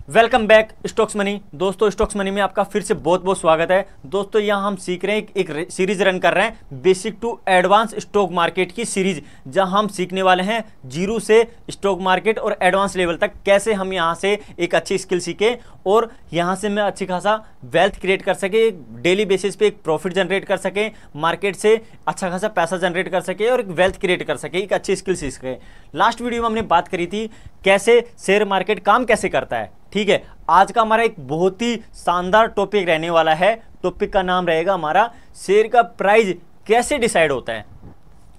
Welcome back stocks money. दोस्तों stocks money में आपका फिर से बहुत बहुत स्वागत है। दोस्तों यहाँ हम सीख रहे हैं, एक सीरीज रन कर रहे हैं basic to advance stock market की सीरीज, जहां हम सीखने वाले हैं जीरो से स्टॉक मार्केट और एडवांस लेवल तक कैसे हम यहाँ से एक अच्छी स्किल सीखें और यहाँ से मैं अच्छी खासा वेल्थ क्रिएट कर सके, डेली बेसिस पे एक प्रॉफिट जनरेट कर सके, मार्केट से अच्छा खासा पैसा जनरेट कर सके और एक वेल्थ क्रिएट कर सके, एक अच्छी स्किल सीख सके। लास्ट वीडियो में हमने बात करी थी कैसे शेयर मार्केट काम कैसे करता है। ठीक है, आज का हमारा एक बहुत ही शानदार टॉपिक रहने वाला है। टॉपिक का नाम रहेगा हमारा शेयर का प्राइस कैसे डिसाइड होता है।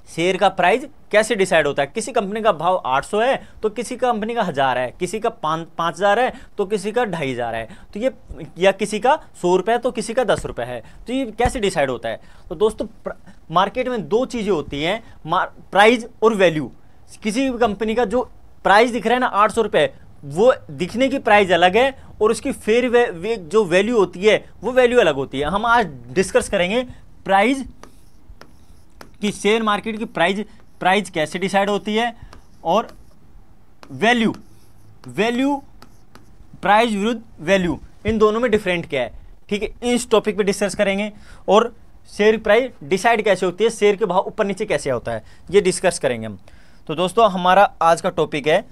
शेयर का प्राइस कैसे डिसाइड होता है। किसी कंपनी का भाव 800 है तो किसी कंपनी का 1000 है, किसी का 5000 है तो किसी का 2500 है, तो ये या किसी का 100 रुपये है तो किसी का 10 रुपये है। तो ये कैसे डिसाइड होता है। तो दोस्तों मार्केट में दो चीज़ें होती हैं, प्राइस और वैल्यू। किसी भी कंपनी का जो प्राइस दिख रहा है ना 800 रुपये, वो दिखने की प्राइस अलग है और उसकी फेयर जो वैल्यू होती है वो वैल्यू अलग होती है। हम आज डिस्कस करेंगे प्राइस की, शेयर मार्केट की प्राइस कैसे डिसाइड होती है और वैल्यू प्राइस विरुद्ध वैल्यू, इन दोनों में डिफरेंट क्या है। ठीक है, इस टॉपिक पे डिस्कस करेंगे और शेयर प्राइस डिसाइड कैसे होती है, शेयर के भाव ऊपर नीचे कैसे होता है, ये डिस्कस करेंगे हम। तो दोस्तों हमारा आज का टॉपिक है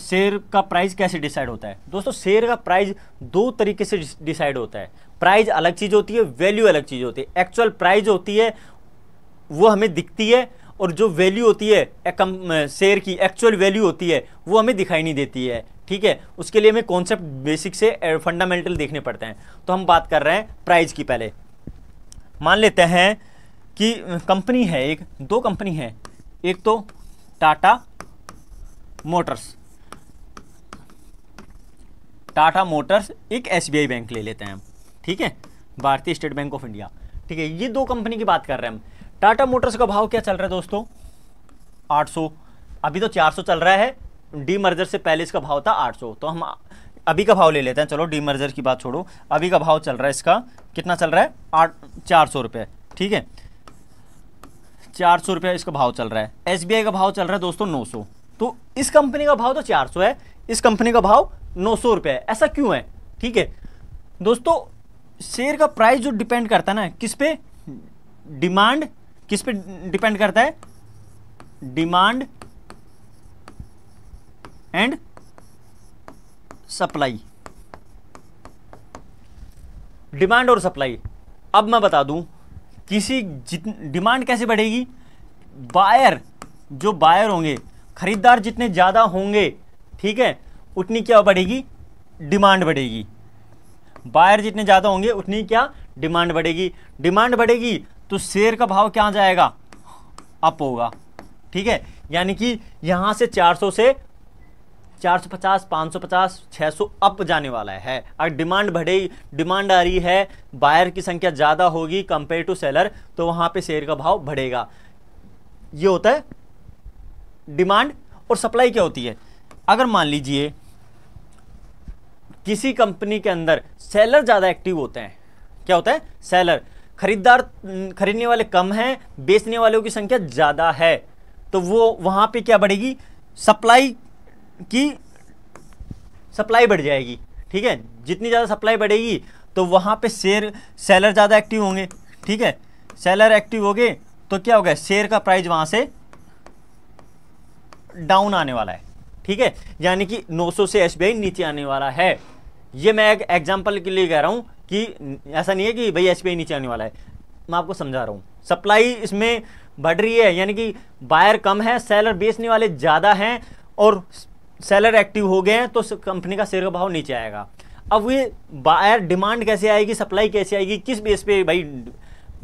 शेयर का प्राइस कैसे डिसाइड होता है। दोस्तों शेयर का प्राइस दो तरीके से डिसाइड होता है। प्राइस अलग चीज़ होती है, वैल्यू अलग चीज़ होती है। एक्चुअल प्राइस होती है वो हमें दिखती है और जो वैल्यू होती है शेयर की एक्चुअल वैल्यू होती है वो हमें दिखाई नहीं देती है। ठीक है, उसके लिए हमें कॉन्सेप्ट बेसिक से फंडामेंटल देखने पड़ते हैं। तो हम बात कर रहे हैं प्राइस की। पहले मान लेते हैं कि कंपनी है, दो कंपनी है, एक तो टाटा मोटर्स, एक एसबीआई बैंक ले लेते हैं हम। ठीक है, भारतीय स्टेट बैंक ऑफ इंडिया। ठीक है, ये दो कंपनी की बात कर रहे हैं हम। टाटा मोटर्स का भाव क्या चल रहा है दोस्तों 800, अभी तो 400 चल रहा है। डीमर्जर से पहले इसका भाव था 800, तो हम अभी का भाव ले लेते हैं। चलो डीमर्जर की बात छोड़ो, अभी का भाव चल रहा है इसका, कितना चल रहा है 400 रुपये। ठीक है, 400 रुपये इसका भाव चल रहा है। एसबीआई का भाव चल रहा है दोस्तों 900। तो इस कंपनी का भाव तो 400 है, इस कंपनी का भाव 900 रुपये है। ऐसा क्यों है। ठीक है दोस्तों, शेयर का प्राइस जो डिपेंड करता है ना किस पे, डिमांड किस पे डिपेंड करता है, डिमांड एंड सप्लाई, डिमांड और सप्लाई। अब मैं बता दूं डिमांड कैसे बढ़ेगी, जो बायर होंगे, खरीदार जितने ज़्यादा होंगे, ठीक है, उतनी क्या बढ़ेगी, डिमांड बढ़ेगी। बायर जितने ज़्यादा होंगे उतनी क्या डिमांड बढ़ेगी। डिमांड बढ़ेगी तो शेयर का भाव क्या जाएगा, अप होगा। ठीक है, यानी कि यहाँ से 400 से 450, 550, 600 अप जाने वाला है। अगर डिमांड आ रही है, बायर की संख्या ज़्यादा होगी कंपेयर टू सेलर, तो वहाँ पे शेयर का भाव बढ़ेगा। ये होता है डिमांड। और सप्लाई क्या होती है, अगर मान लीजिए किसी कंपनी के अंदर सेलर ज़्यादा एक्टिव होते हैं, क्या होता है, सेलर, खरीदार खरीदने वाले कम हैं, बेचने वालों की संख्या ज़्यादा है, तो वो वहाँ पे क्या बढ़ेगी, सप्लाई बढ़ जाएगी। ठीक है, जितनी ज़्यादा सप्लाई बढ़ेगी तो वहाँ पे सेलर ज़्यादा एक्टिव होंगे। ठीक है, सेलर एक्टिव हो गए तो क्या होगा, शेयर का प्राइस वहाँ से डाउन आने वाला है। ठीक है, यानी कि 900 से एसबीआई नीचे आने वाला है। ये मैं एक एग्जांपल के लिए कह रहा हूँ कि ऐसा नहीं है कि भाई एसबीआई नीचे आने वाला है, मैं आपको समझा रहा हूँ। सप्लाई इसमें बढ़ रही है, यानी कि बायर कम है, सेलर बेचने वाले ज़्यादा हैं और सेलर एक्टिव हो गए हैं, तो कंपनी का शेयर का भाव नीचे आएगा। अब ये बायर डिमांड कैसे आएगी, सप्लाई कैसे आएगी, किस बेस पे, भाई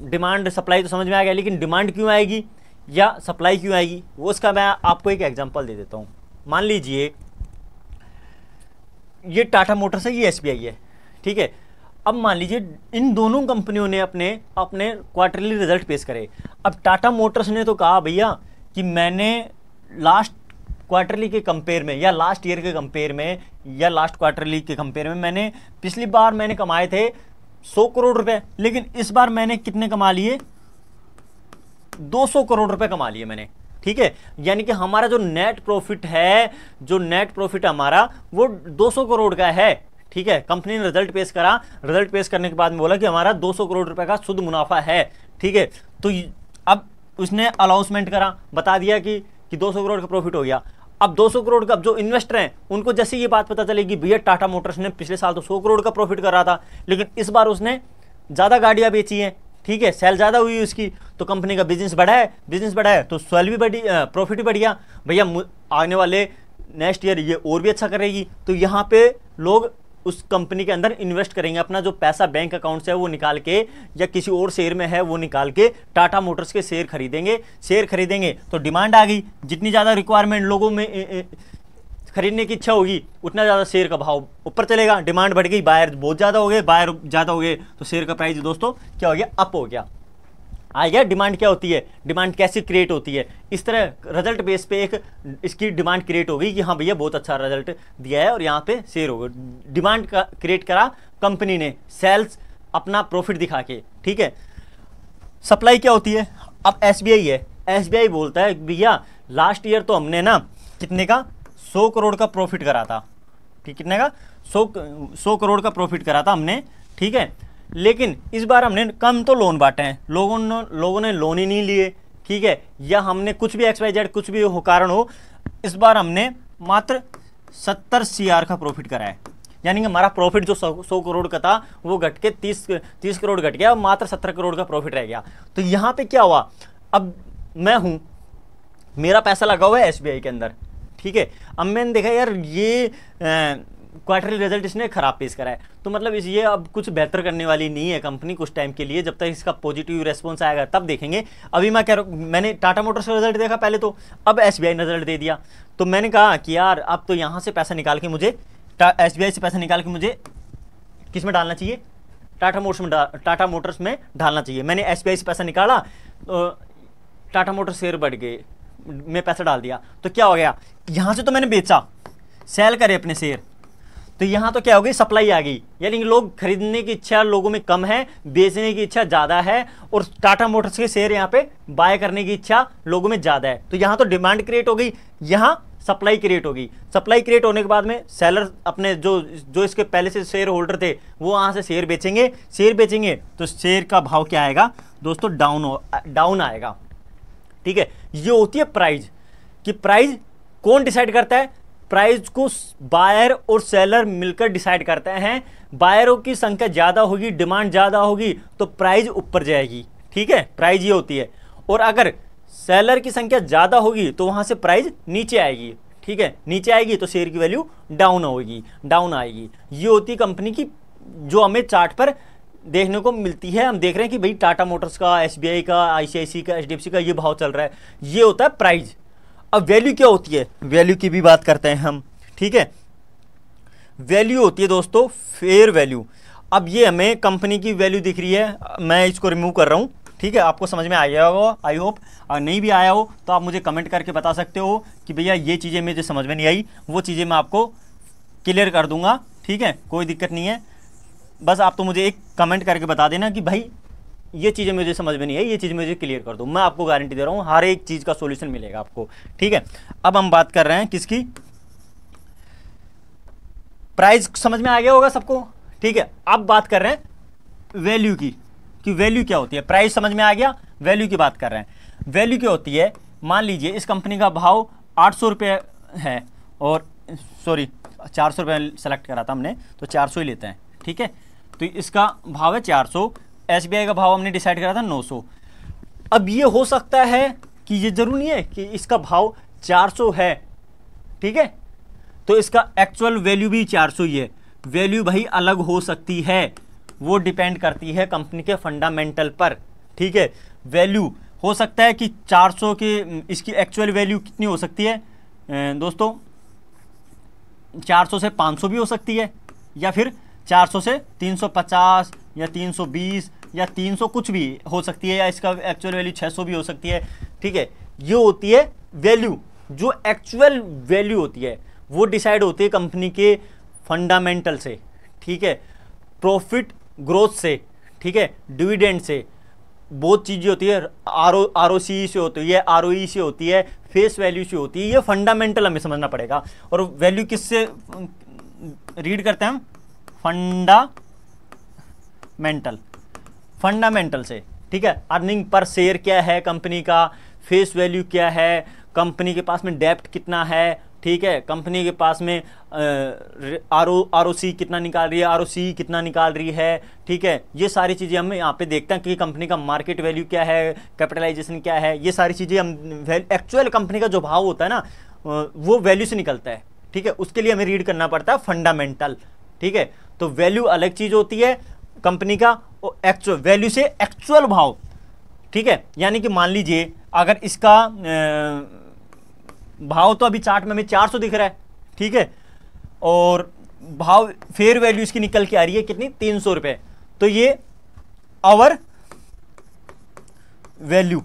डिमांड सप्लाई तो समझ में आ गया, लेकिन डिमांड क्यों आएगी या सप्लाई क्यों आएगी, वो उसका मैं आपको एक एग्जांपल दे देता हूँ। मान लीजिए ये टाटा मोटर्स है, ये एसबीआई है। ठीक है, अब मान लीजिए इन दोनों कंपनियों ने अपने क्वार्टरली रिजल्ट पेश करे। अब टाटा मोटर्स ने तो कहा भैया कि मैंने लास्ट क्वार्टरली के कंपेयर में या लास्ट ईयर के कंपेयर में या लास्ट क्वार्टरली के कंपेयर में मैंने पिछली बार मैंने कमाए थे 100 करोड़ रुपए, लेकिन इस बार मैंने कितने कमा लिए, 200 करोड़ रुपए कमा लिए मैंने। ठीक है, यानी कि हमारा जो नेट प्रॉफिट है, जो नेट प्रॉफिट हमारा वो 200 करोड़ का है। ठीक है, कंपनी ने रिजल्ट पेश करा, रिजल्ट पेश करने के बाद में बोला कि हमारा 200 करोड़ रुपए का शुद्ध मुनाफा है। ठीक है, तो अब उसने अनाउंसमेंट करा, बता दिया कि 200 करोड़ का प्रॉफिट हो गया। अब 200 करोड़ का, अब जो इन्वेस्टर हैं उनको जैसे ये बात पता चलेगी, भैया टाटा मोटर्स ने पिछले साल तो 100 करोड़ का प्रॉफिट कर रहा था, लेकिन इस बार उसने ज़्यादा गाड़ियाँ बेची हैं, ठीक है, सेल ज़्यादा हुई उसकी, तो कंपनी का बिजनेस बढ़ा है, बिजनेस बढ़ा है तो सेल भी बढ़ी, प्रॉफिट भी बढ़ गया। भैया आने वाले नेक्स्ट ईयर ये और भी अच्छा करेगी, तो यहाँ पे लोग उस कंपनी के अंदर इन्वेस्ट करेंगे, अपना जो पैसा बैंक अकाउंट से है वो निकाल के या किसी और शेयर में है वो निकाल के टाटा मोटर्स के शेयर खरीदेंगे। शेयर खरीदेंगे तो डिमांड आ गई, जितनी ज़्यादा रिक्वायरमेंट लोगों में खरीदने की इच्छा होगी उतना ज़्यादा शेयर का भाव ऊपर चलेगा। डिमांड बढ़ गई, बायर बहुत ज़्यादा हो गए, बायर ज़्यादा हो गए तो शेयर का प्राइस दोस्तों क्या हो गया, अप हो गया, आ गया। डिमांड क्या होती है, डिमांड कैसे क्रिएट होती है, इस तरह रिजल्ट बेस पे एक इसकी डिमांड क्रिएट हो गई कि हाँ भैया बहुत अच्छा रिजल्ट दिया है और यहाँ पे शेयर हो गया। डिमांड का क्रिएट करा कंपनी ने, सेल्स अपना प्रॉफिट दिखा के। ठीक है, सप्लाई क्या होती है, अब एसबीआई है, एसबीआई बोलता है भैया लास्ट ईयर तो हमने ना कितने का 100 करोड़ का प्रॉफिट करा था। ठीक, कितने का 100 करोड़ का प्रॉफिट करा था हमने। ठीक है, लेकिन इस बार हमने कम तो लोन बांटे हैं, लोगों ने लोन ही नहीं लिए। ठीक है, या हमने कुछ भी XYZ कुछ भी हो कारण हो, इस बार हमने मात्र 70 CR का प्रॉफिट करा है, यानी कि हमारा प्रॉफिट जो 100 करोड़ का था वो घट के 30 करोड़ घट गया, मात्र 17 करोड़ का प्रॉफिट रह गया। तो यहाँ पे क्या हुआ, अब मैं हूँ, मेरा पैसा लगा हुआ है SBI के अंदर। ठीक है, अब मैंने देखा यार ये क्वार्टरली रिजल्ट इसने खराब पेश करा है, तो मतलब ये अब कुछ बेहतर करने वाली नहीं है कंपनी कुछ टाइम के लिए, जब तक इसका पॉजिटिव रेस्पॉन्स आएगा तब देखेंगे। अभी मैं कह रहा हूँ, मैंने टाटा मोटर्स का रिजल्ट देखा पहले तो, अब SBI ने रिजल्ट दे दिया, तो मैंने कहा कि यार अब तो यहाँ से पैसा निकाल के मुझे SBI से पैसा निकाल के मुझे किस में डालना चाहिए, टाटा मोटर्स में डालना चाहिए। मैंने SBI से पैसा निकाला, टाटा मोटर्स शेयर बढ़ गए, मैं पैसा डाल दिया, तो क्या हो गया, यहाँ से तो मैंने बेचा, सेल करे अपने शेयर, तो यहाँ तो क्या हो गई, सप्लाई आ गई, यानी कि लोग खरीदने की इच्छा लोगों में कम है, बेचने की इच्छा ज़्यादा है, और टाटा मोटर्स के शेयर यहाँ पे बाय करने की इच्छा लोगों में ज़्यादा है, तो यहाँ तो डिमांड क्रिएट हो गई, यहाँ सप्लाई क्रिएट हो गई। सप्लाई क्रिएट होने के बाद में सेलर अपने जो इसके पहले से शेयर होल्डर थे वो वहाँ से शेयर बेचेंगे तो शेयर का भाव क्या आएगा दोस्तों, डाउन आएगा। ठीक है, ये होती है प्राइस, कि प्राइस कौन डिसाइड करता है, प्राइस को बायर और सेलर मिलकर डिसाइड करते हैं। बायरों की संख्या ज़्यादा होगी, डिमांड ज़्यादा होगी तो प्राइस ऊपर जाएगी। ठीक है, प्राइस ये होती है, और अगर सेलर की संख्या ज़्यादा होगी तो वहाँ से प्राइस नीचे आएगी। ठीक है, नीचे आएगी तो शेयर की वैल्यू डाउन आएगी। ये होती है कंपनी की, जो हमें चार्ट पर देखने को मिलती है। हम देख रहे हैं कि भाई टाटा मोटर्स का, SBI का, ICICI का, HDFC का ये भाव चल रहा है, ये होता है प्राइस। अब वैल्यू क्या होती है, वैल्यू की भी बात करते हैं हम। ठीक है, वैल्यू होती है दोस्तों फेयर वैल्यू। अब ये हमें कंपनी की वैल्यू दिख रही है, मैं इसको रिमूव कर रहा हूँ। ठीक है, आपको समझ में आ गया होगा आई होप, अगर नहीं भी आया हो तो आप मुझे कमेंट करके बता सकते हो कि भैया ये चीज़ें मुझे समझ में नहीं आई, वो चीज़ें मैं आपको क्लियर कर दूंगा। ठीक है, कोई दिक्कत नहीं है, बस आप तो मुझे एक कमेंट करके बता देना कि भाई ये चीज़ें मुझे समझ में नहीं है, ये चीज़ मुझे क्लियर कर दो, मैं आपको गारंटी दे रहा हूँ हर एक चीज़ का सॉल्यूशन मिलेगा आपको। ठीक है, अब हम बात कर रहे हैं किसकी, प्राइस समझ में आ गया होगा सबको। ठीक है, अब बात कर रहे हैं वैल्यू की, कि वैल्यू क्या होती है। प्राइस समझ में आ गया, वैल्यू की बात कर रहे हैं। वैल्यू क्या होती है, मान लीजिए इस कंपनी का भाव 800 रुपये है, और सॉरी 400 रुपये सेलेक्ट करा था हमने, तो 400 ही लेते हैं। ठीक है, तो इसका भाव है 400, SBI का भाव हमने डिसाइड करा था 900। अब ये हो सकता है कि ये जरूरी नहीं है कि इसका भाव 400 है। ठीक है, तो इसका एक्चुअल वैल्यू भी 400 ही है। वैल्यू भाई अलग हो सकती है, वो डिपेंड करती है कंपनी के फंडामेंटल पर। ठीक है, वैल्यू हो सकता है कि 400 के, इसकी एक्चुअल वैल्यू कितनी हो सकती है दोस्तों, 400 से 500 भी हो सकती है, या फिर 400 से 350 या 320 या 300 कुछ भी हो सकती है, या इसका एक्चुअल वैल्यू 600 भी हो सकती है। ठीक है, ये होती है वैल्यू। जो एक्चुअल वैल्यू होती है वो डिसाइड होती है कंपनी के फंडामेंटल से। ठीक है, प्रॉफिट ग्रोथ से, ठीक है, डिविडेंड से, बहुत चीज़ें होती है, ROC से होती है, ROE से होती है, फेस वैल्यू से होती है। ये फंडामेंटल हमें समझना पड़ेगा। और वैल्यू किससे रीड करते हैं हम? फंडामेंटल से, ठीक है। अर्निंग पर शेयर क्या है कंपनी का, फेस वैल्यू क्या है, कंपनी के पास में डेप्ट कितना है, ठीक है, कंपनी के पास में आरओसी कितना निकाल रही है, आरओसी कितना निकाल रही है, ठीक है। ये सारी चीज़ें हम यहाँ पे देखते हैं कि कंपनी का मार्केट वैल्यू क्या है, कैपिटलाइजेशन क्या है, ये सारी चीज़ें हम एक्चुअल कंपनी का जो भाव होता है ना वो वैल्यू से निकलता है, ठीक है। उसके लिए हमें रीड करना पड़ता है फंडामेंटल, ठीक है। तो वैल्यू अलग चीज़ होती है कंपनी का, एक्चुअल वैल्यू से एक्चुअल भाव, ठीक है। यानी कि मान लीजिए अगर इसका भाव तो अभी चार्ट में हमें 400 दिख रहा है, ठीक है, और भाव फेयर वैल्यू इसकी निकल के आ रही है कितनी, 300 रुपए। तो ये आवर वैल्यू,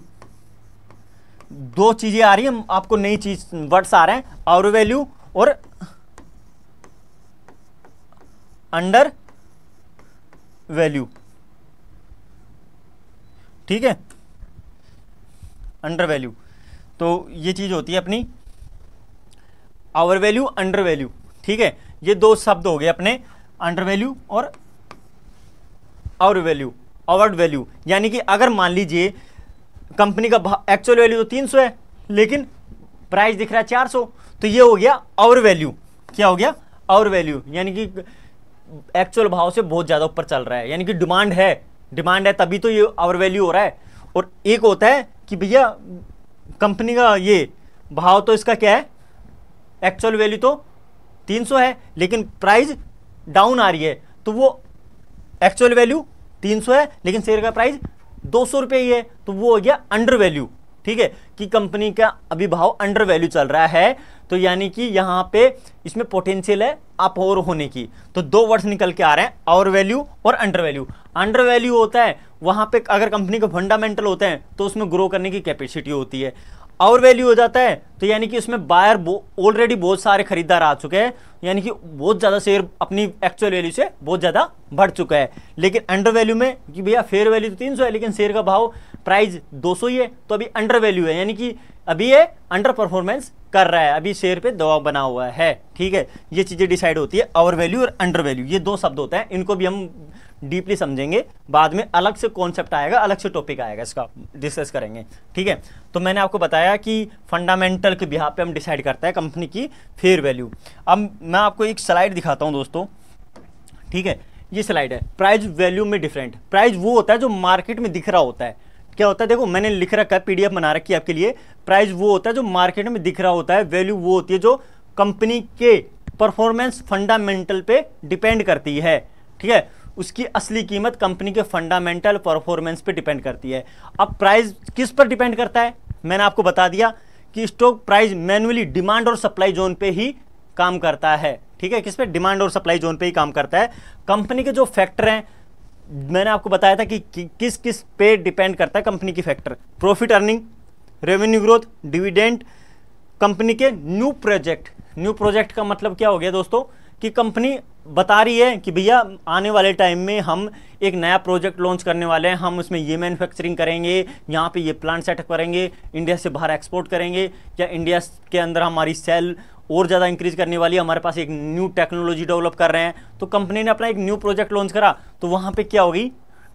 दो चीजें आ रही हैं, आपको नई चीज वर्ड्स आ रहे हैं, आवर वैल्यू और अंडर वैल्यू, ठीक है, अंडर वैल्यू। तो ये चीज होती है अपनी आवर वैल्यू, अंडर वैल्यू, ठीक है। ये दो शब्द हो गए अपने, अंडर वैल्यू और आवर वैल्यू, आवर वैल्यू। यानी कि अगर मान लीजिए कंपनी का एक्चुअल वैल्यू तो 300 है लेकिन प्राइस दिख रहा है 400, तो ये हो गया आवर वैल्यू। क्या हो गया? Our value. यानी कि एक्चुअल भाव से बहुत ज्यादा ऊपर चल रहा है, यानी कि डिमांड है तभी तो ये आवर वैल्यू हो रहा है। और एक होता है कि भैया कंपनी का ये भाव तो इसका क्या है, एक्चुअल वैल्यू तो 300 है लेकिन प्राइस डाउन आ रही है, तो वो एक्चुअल वैल्यू 300 है लेकिन शेयर का प्राइस 200 रुपये ही है, तो वो हो गया अंडर वैल्यू, ठीक है, कि कंपनी का अभी भाव अंडर वैल्यू चल रहा है। तो यानी कि यहां पे इसमें पोटेंशियल है अप और होने की। तो दो वर्ड्स निकल के आ रहे हैं, आवर वैल्यू और अंडर वैल्यू। अंडर वैल्यू होता है वहां पे अगर कंपनी का फंडामेंटल होते हैं तो उसमें ग्रो करने की कैपेसिटी होती है। आवर वैल्यू हो जाता है तो यानी कि उसमें बायर ऑलरेडी बहुत सारे खरीदार आ चुके हैं, यानी कि बहुत ज़्यादा शेयर अपनी एक्चुअल वैल्यू से बहुत ज़्यादा बढ़ चुका है। लेकिन अंडर वैल्यू में कि भैया फेयर वैल्यू तो 300 है लेकिन शेयर का भाव प्राइस 200 ही है, तो अभी अंडर वैल्यू है, यानी कि अभी ये अंडर परफॉर्मेंस कर रहा है, अभी शेयर पे दबाव बना हुआ है, ठीक है। ये चीज़ें डिसाइड होती है, आवर वैल्यू और अंडर वैल्यू, ये दो शब्द होते हैं। इनको भी हम डीपली समझेंगे बाद में, अलग से कॉन्सेप्ट आएगा, अलग से टॉपिक आएगा, इसका डिस्कस करेंगे, ठीक है। तो मैंने आपको बताया कि फंडामेंटल के बिहाफ पे हम डिसाइड करते हैं कंपनी की फेयर वैल्यू। अब मैं आपको एक स्लाइड दिखाता हूं दोस्तों, ठीक है। ये स्लाइड है प्राइस वैल्यू में डिफरेंट। प्राइस वो होता है जो मार्केट में दिख रहा होता है। क्या होता है, देखो मैंने लिख रखा है, पीडीएफ बना रखी है आपके लिए। प्राइस वो होता है जो मार्केट में दिख रहा होता है, वैल्यू वो होती है जो कंपनी के परफॉर्मेंस फंडामेंटल पे डिपेंड करती है, ठीक है। उसकी असली कीमत कंपनी के फंडामेंटल परफॉर्मेंस पे डिपेंड करती है। अब प्राइस किस पर डिपेंड करता है, मैंने आपको बता दिया कि स्टॉक प्राइस मैन्युअली डिमांड और सप्लाई जोन पे ही काम करता है, ठीक है। किस पे? डिमांड और सप्लाई जोन पे ही काम करता है। कंपनी के जो फैक्टर हैं मैंने आपको बताया था कि किस किस पे डिपेंड करता है कंपनी की factor, profit earning, revenue growth, dividend, company के न्यू प्रोजेक्ट। न्यू प्रोजेक्ट का मतलब क्या हो गया दोस्तों, कि कंपनी बता रही है कि भैया आने वाले टाइम में हम एक नया प्रोजेक्ट लॉन्च करने वाले हैं, हम उसमें ये मैन्युफैक्चरिंग करेंगे, यहाँ पे ये प्लांट सेटअप करेंगे, इंडिया से बाहर एक्सपोर्ट करेंगे, या इंडिया के अंदर हमारी सेल और ज़्यादा इंक्रीज करने वाली है, हमारे पास एक न्यू टेक्नोलॉजी डेवलप कर रहे हैं। तो कंपनी ने अपना एक न्यू प्रोजेक्ट लॉन्च करा, तो वहाँ पे क्या होगी,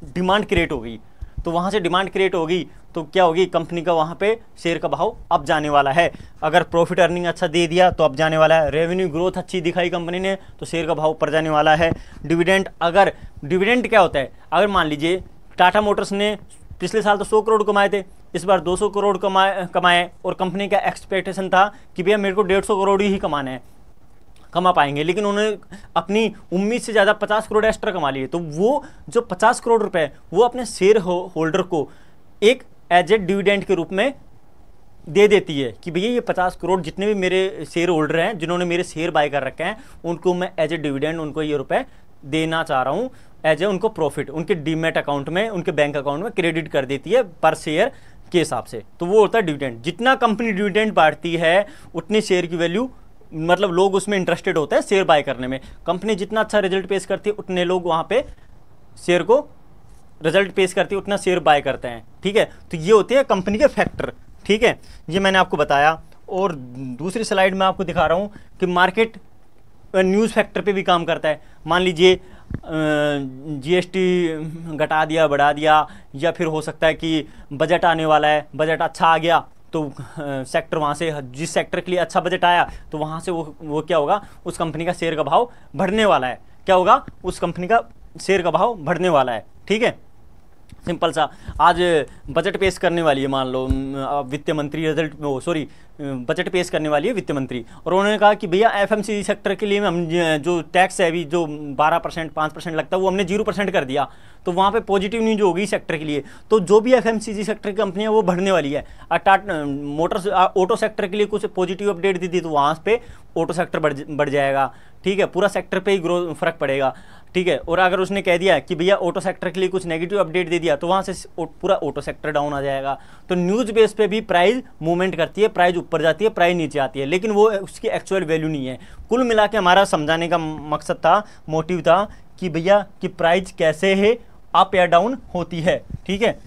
डिमांड क्रिएट होगी। तो वहाँ से डिमांड क्रिएट होगी तो क्या होगी, कंपनी का वहाँ पे शेयर का भाव अप जाने वाला है। अगर प्रॉफिट अर्निंग अच्छा दे दिया तो अप जाने वाला है, रेवेन्यू ग्रोथ अच्छी दिखाई कंपनी ने तो शेयर का भाव ऊपर जाने वाला है। डिविडेंड, अगर डिविडेंड क्या होता है, अगर मान लीजिए टाटा मोटर्स ने पिछले साल तो 100 करोड़ कमाए थे, इस बार 200 करोड़ कमाए और कंपनी का एक्सपेक्टेशन था कि भैया मेरे को 150 करोड़ ही कमा पाएंगे, लेकिन उन्होंने अपनी उम्मीद से ज़्यादा 50 करोड़ एक्स्ट्रा कमा लिए। तो वो जो 50 करोड़ रुपए वो अपने शेयर होल्डर को एक एज ए डिविडेंड के रूप में दे देती है कि भैया ये 50 करोड़ जितने भी मेरे शेयर होल्डर हैं जिन्होंने मेरे शेयर बाय कर रखे हैं उनको मैं एज ए डिविडेंड उनको ये रुपए देना चाह रहा हूँ, एज ए उनको प्रॉफिट उनके डीमेट अकाउंट में, उनके बैंक अकाउंट में क्रेडिट कर देती है पर शेयर के हिसाब से। तो वो होता है डिविडेंड। जितना कंपनी डिविडेंड बांटती है उतनी शेयर की वैल्यू, मतलब लोग उसमें इंटरेस्टेड होते हैं शेयर बाय करने में। कंपनी जितना अच्छा रिजल्ट पेश करती है उतने लोग वहाँ पे शेयर को रिजल्ट पेश करती है, उतना शेयर बाय करते हैं, ठीक है। तो ये होती है कंपनी के फैक्टर, ठीक है, ये मैंने आपको बताया। और दूसरी स्लाइड में आपको दिखा रहा हूँ कि मार्केट न्यूज़ फैक्टर पे भी काम करता है। मान लीजिए जीएसटी घटा दिया, बढ़ा दिया, या फिर हो सकता है कि बजट आने वाला है, बजट अच्छा आ गया तो सेक्टर वहाँ से, जिस सेक्टर के लिए अच्छा बजट आया तो वहाँ से वो क्या होगा, उस कंपनी का शेयर का भाव बढ़ने वाला है। क्या होगा, उस कंपनी का शेयर का भाव बढ़ने वाला है। ठीक है, सिंपल सा। आज बजट पेश करने वाली है, मान लो वित्त मंत्री, बजट पेश करने वाली है वित्त मंत्री, और उन्होंने कहा कि भैया एफएमसीजी सेक्टर के लिए हम जो टैक्स है अभी जो 12% 5% लगता है वो हमने 0% कर दिया। तो वहाँ पे पॉजिटिव न्यूज होगी सेक्टर के लिए। तो जो भी एफएमसीजी सेक्टर की कंपनियाँ वो बढ़ने वाली है। ऑटो सेक्टर के लिए कुछ पॉजिटिव अपडेट दी थी तो वहाँ पे ऑटो सेक्टर बढ़ जाएगा। ठीक है, पूरा सेक्टर पे ही ग्रोथ फर्क पड़ेगा। ठीक है, और अगर उसने कह दिया कि भैया ऑटो सेक्टर के लिए कुछ नेगेटिव अपडेट दे दिया तो वहाँ से पूरा ऑटो सेक्टर डाउन आ जाएगा। तो न्यूज़ बेस पे भी प्राइस मूवमेंट करती है, प्राइस ऊपर जाती है, प्राइस नीचे आती है, लेकिन वो उसकी एक्चुअल वैल्यू नहीं है। कुल मिला के हमारा समझाने का मकसद था, मोटिव था कि भैया कि प्राइस कैसे है अप या डाउन होती है। ठीक है,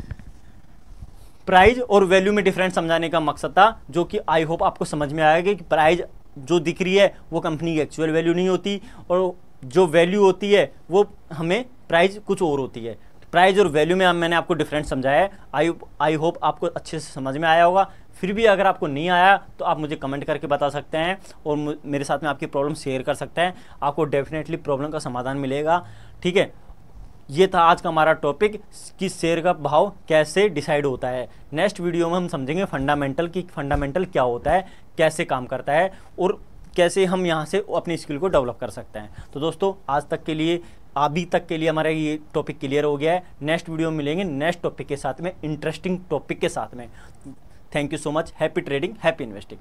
प्राइस और वैल्यू में डिफरेंस समझाने का मकसद था, जो कि आई होप आपको समझ में आएगा कि प्राइस जो दिख रही है वो कंपनी की एक्चुअल वैल्यू नहीं होती, और जो वैल्यू होती है वो हमें प्राइस कुछ और होती है। प्राइस और वैल्यू में मैंने आपको डिफरेंस समझाया है। आई होप आपको अच्छे से समझ में आया होगा। फिर भी अगर आपको नहीं आया तो आप मुझे कमेंट करके बता सकते हैं और मेरे साथ में आपकी प्रॉब्लम शेयर कर सकते हैं। आपको डेफिनेटली प्रॉब्लम का समाधान मिलेगा। ठीक है, ये था आज का हमारा टॉपिक कि शेयर का भाव कैसे डिसाइड होता है। नेक्स्ट वीडियो में हम समझेंगे फंडामेंटल क्या होता है, कैसे काम करता है, और कैसे हम यहाँ से अपनी स्किल को डेवलप कर सकते हैं। तो दोस्तों अभी तक के लिए हमारा ये टॉपिक क्लियर हो गया है। नेक्स्ट वीडियो में मिलेंगे नेक्स्ट टॉपिक के साथ में, इंटरेस्टिंग टॉपिक के साथ में। Thank you so much. Happy trading, happy investing.